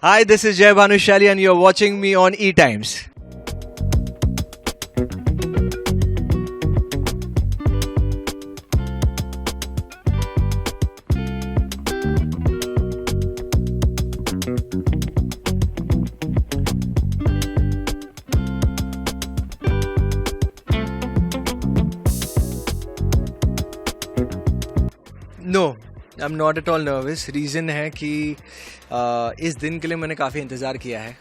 Hi, this is Jay Bhanushali and you're watching me on E Times. No, I am not at all nervous. Reason है कि इस दिन के लिए मैंने काफ़ी इंतज़ार किया है.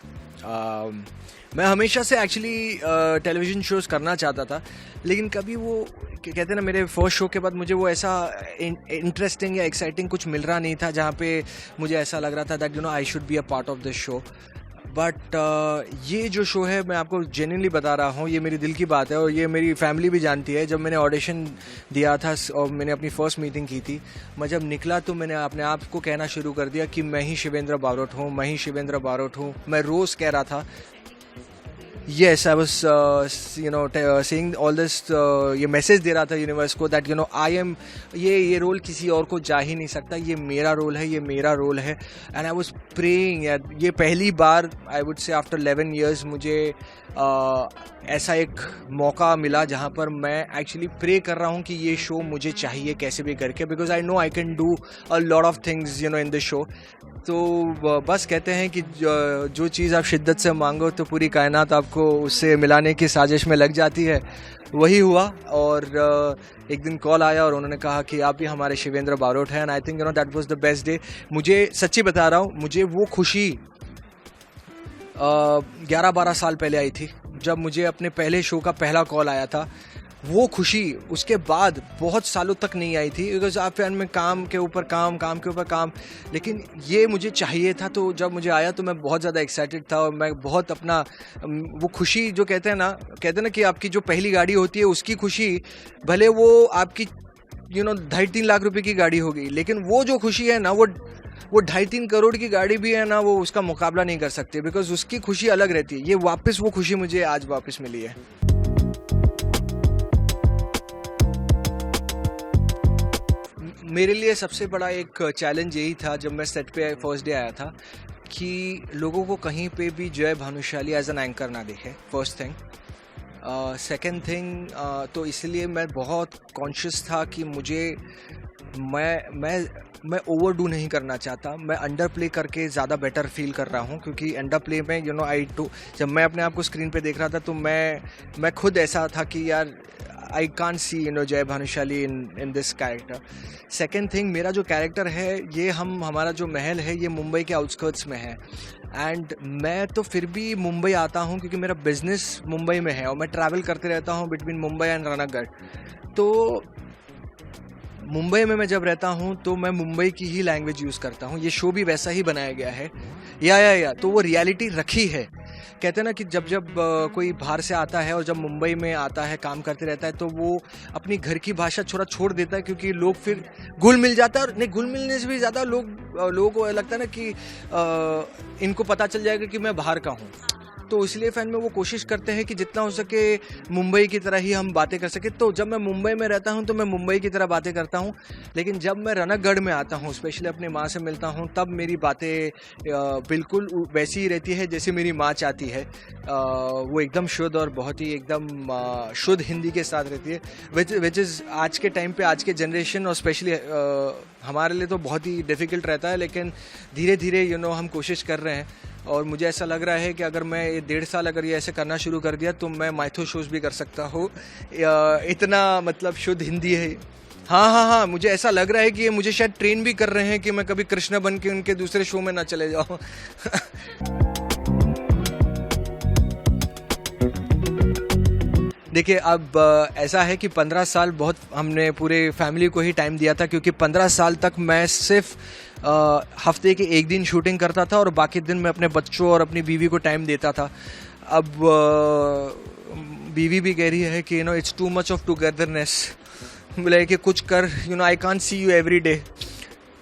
मैं हमेशा से एक्चुअली टेलीविज़न शोज़ करना चाहता था, लेकिन कभी वो कहते हैं ना, मेरे फर्स्ट शो के बाद मुझे वो ऐसा इंटरेस्टिंग या एक्साइटिंग कुछ मिल रहा नहीं था जहाँ पे मुझे ऐसा लग रहा था that I should be a part of this show. But ये जो शो है, मैं आपको जेन्युइनली बता रहा हूँ, ये मेरी दिल की बात है और ये मेरी फैमिली भी जानती है. जब मैंने ऑडिशन दिया था और मैंने अपनी फर्स्ट मीटिंग की थी, मैं जब निकला तो मैंने अपने आप को कहना शुरू कर दिया कि मैं ही शिवेंद्र बारोट हूँ, मैं ही शिवेंद्र बारोट हूँ. मैं रोज़ कह रहा था. Yes, I was, saying all this, ये मैसेज दे रहा था यूनिवर्स को दैट आई एम, ये रोल किसी और को जा ही नहीं सकता, ये मेरा रोल है, ये मेरा रोल है. And I was praying. ये पहली बार I would say after 11 years मुझे ऐसा एक मौका मिला जहाँ पर मैं एक्चुअली प्रे कर रहा हूँ कि ये शो मुझे चाहिए कैसे भी करके, because I know I can do a lot of things in this show. तो बस कहते हैं कि जो चीज़ आप शिद्दत से मांगो तो पूरी कायनात आपको उससे मिलाने की साजिश में लग जाती है. वही हुआ और एक दिन कॉल आया और उन्होंने कहा कि आप भी हमारे शिवेंद्र बारोट हैं. And I think that was the best day. मुझे सच्ची बता रहा हूँ, मुझे वो खुशी 11-12 साल पहले आई थी जब मुझे अपने पहले शो का पहला कॉल आया था. वो खुशी उसके बाद बहुत सालों तक नहीं आई थी, बिकॉज आप फैन में काम के ऊपर काम, काम के ऊपर काम. लेकिन ये मुझे चाहिए था, तो जब मुझे आया तो मैं बहुत ज़्यादा एक्साइटेड था और मैं बहुत अपना वो खुशी जो कहते हैं ना कि आपकी जो पहली गाड़ी होती है उसकी खुशी, भले वो आपकी 2.5-3 लाख रुपए की गाड़ी होगी, लेकिन वो जो खुशी है ना, वो 2.5-3 करोड़ की गाड़ी भी है ना, वो उसका मुकाबला नहीं कर सकती, बिकॉज उसकी खुशी अलग रहती है. ये वापस वो खुशी मुझे आज वापस मिली है. मेरे लिए सबसे बड़ा एक चैलेंज यही था जब मैं सेट पे फर्स्ट डे आया था कि लोगों को कहीं पे भी जय भानुशाली एज एन एंकर ना दिखे. First thing. सेकंड थिंग, तो इसलिए मैं बहुत कॉन्शियस था कि मैं ओवरडू नहीं करना चाहता. मैं अंडर प्ले करके ज़्यादा बेटर फील कर रहा हूँ, क्योंकि अंडर प्ले में जब मैं अपने आप को स्क्रीन पे देख रहा था तो मैं खुद ऐसा था कि यार आई कांट सी जय Bhanushali in this character. Second thing, मेरा जो कैरेक्टर है ये हमारा जो महल है ये मुंबई के आउटस्कर्ट्स में है. एंड मैं तो फिर भी मुंबई आता हूँ क्योंकि मेरा बिजनेस मुंबई में है और मैं ट्रैवल करते रहता हूँ बिटवीन मुंबई एंड रानागढ़. तो मुंबई में मैं जब रहता हूँ तो मैं मुंबई की ही लैंग्वेज यूज़ करता हूँ. ये शो भी वैसा ही बनाया गया है. या तो वो रियलिटी रखी है. कहते हैं ना कि जब कोई बाहर से आता है और जब मुंबई में आता है, काम करते रहता है, तो वो अपनी घर की भाषा थोड़ा छोड़ देता है, क्योंकि लोग फिर घुल मिल जाता है. और नहीं, घुल मिलने से भी ज़्यादा लोगों को लगता है ना कि इनको पता चल जाएगा कि मैं बाहर का हूँ. तो इसलिए फैन में वो कोशिश करते हैं कि जितना हो सके मुंबई की तरह ही हम बातें कर सके. तो जब मैं मुंबई में रहता हूँ तो मैं मुंबई की तरह बातें करता हूँ, लेकिन जब मैं रानागढ़ में आता हूँ, स्पेशली अपनी माँ से मिलता हूँ, तब मेरी बातें बिल्कुल वैसी ही रहती है जैसे मेरी माँ चाहती है. वो एकदम शुद्ध और बहुत ही एकदम शुद्ध हिंदी के साथ रहती है, विच इज़ आज के टाइम पे, आज के जनरेशन और स्पेशली हमारे लिए तो बहुत ही डिफ़िकल्ट रहता है. लेकिन धीरे धीरे हम कोशिश कर रहे हैं और मुझे ऐसा लग रहा है कि अगर मैं 1.5 साल अगर ये ऐसे करना शुरू कर दिया तो मैं माइथो शोज़ भी कर सकता हूँ. इतना मतलब शुद्ध हिंदी है. हाँ, मुझे ऐसा लग रहा है कि ये मुझे शायद ट्रेन भी कर रहे हैं कि मैं कभी कृष्णा बन के उनके दूसरे शो में ना चले जाऊँ. देखिए, अब ऐसा है कि 15 साल बहुत हमने पूरे फैमिली को ही टाइम दिया था, क्योंकि 15 साल तक मैं सिर्फ हफ्ते के एक दिन शूटिंग करता था और बाकी दिन मैं अपने बच्चों और अपनी बीवी को टाइम देता था. अब बीवी भी कह रही है कि it's too much of togetherness, बोले कि कुछ कर, I can't see you every day.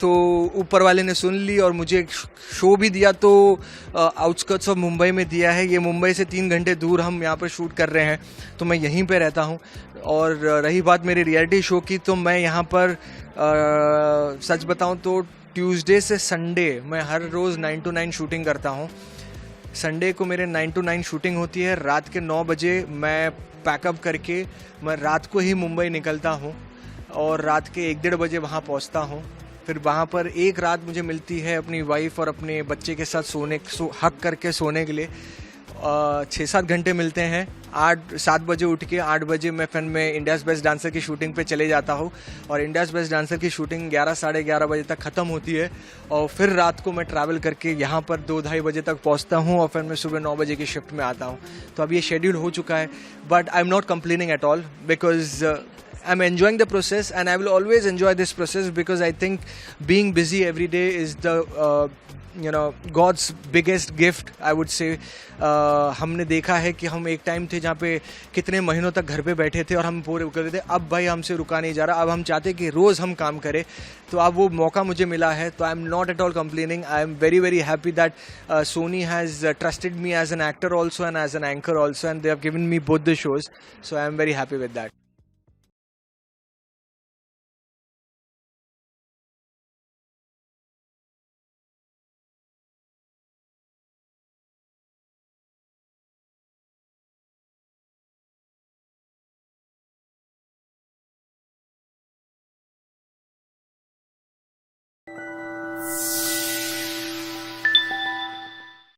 तो ऊपर वाले ने सुन ली और मुझे एक शो भी दिया, तो आउटस्कर्ट्स ऑफ मुंबई में दिया है. ये मुंबई से 3 घंटे दूर हम यहाँ पर शूट कर रहे हैं, तो मैं यहीं पे रहता हूँ. और रही बात मेरी रियलिटी शो की, तो मैं यहाँ पर सच बताऊँ तो ट्यूसडे से संडे मैं हर रोज़ 9 to 9 शूटिंग करता हूँ। संडे को मेरे 9 to 9 शूटिंग होती है। रात के 9 बजे मैं पैकअप करके मैं रात को ही मुंबई निकलता हूँ और रात के 1-1:30 बजे वहाँ पहुँचता हूँ। फिर वहाँ पर एक रात मुझे मिलती है अपनी वाइफ और अपने बच्चे के साथ हक करके सोने के लिए। 6-7 घंटे मिलते हैं। 7 बजे उठ के 8 बजे मैं फिर में इंडियाज़ बेस्ट डांसर की शूटिंग पे चले जाता हूँ और इंडियाज़ बेस्ट डांसर की शूटिंग 11-11:30 बजे तक ख़त्म होती है और फिर रात को मैं ट्रैवल करके यहाँ पर 2-2:30 बजे तक पहुँचता हूँ और फिर मैं सुबह 9 बजे की शिफ्ट में आता हूँ। तो अब ये शेड्यूल हो चुका है, but I am not complaining at all because I'm enjoying the process and I will always enjoy this process because I think being busy every day is the God's biggest gift, I would say. हमने देखा है कि हम एक time थे जहाँ पे कितने महीनों तक घर पे बैठे थे और हम पूरे कर रहे थे। अब भाई हमसे रुका नहीं जा रहा, अब हम चाहते कि रोज़ हम काम करें। तो अब वो मौका मुझे मिला है, तो आई am not at all complaining. I am very very happy that Sony has trusted me as an actor also and as an anchor also, and they have given me both the shows, so I am very happy with that.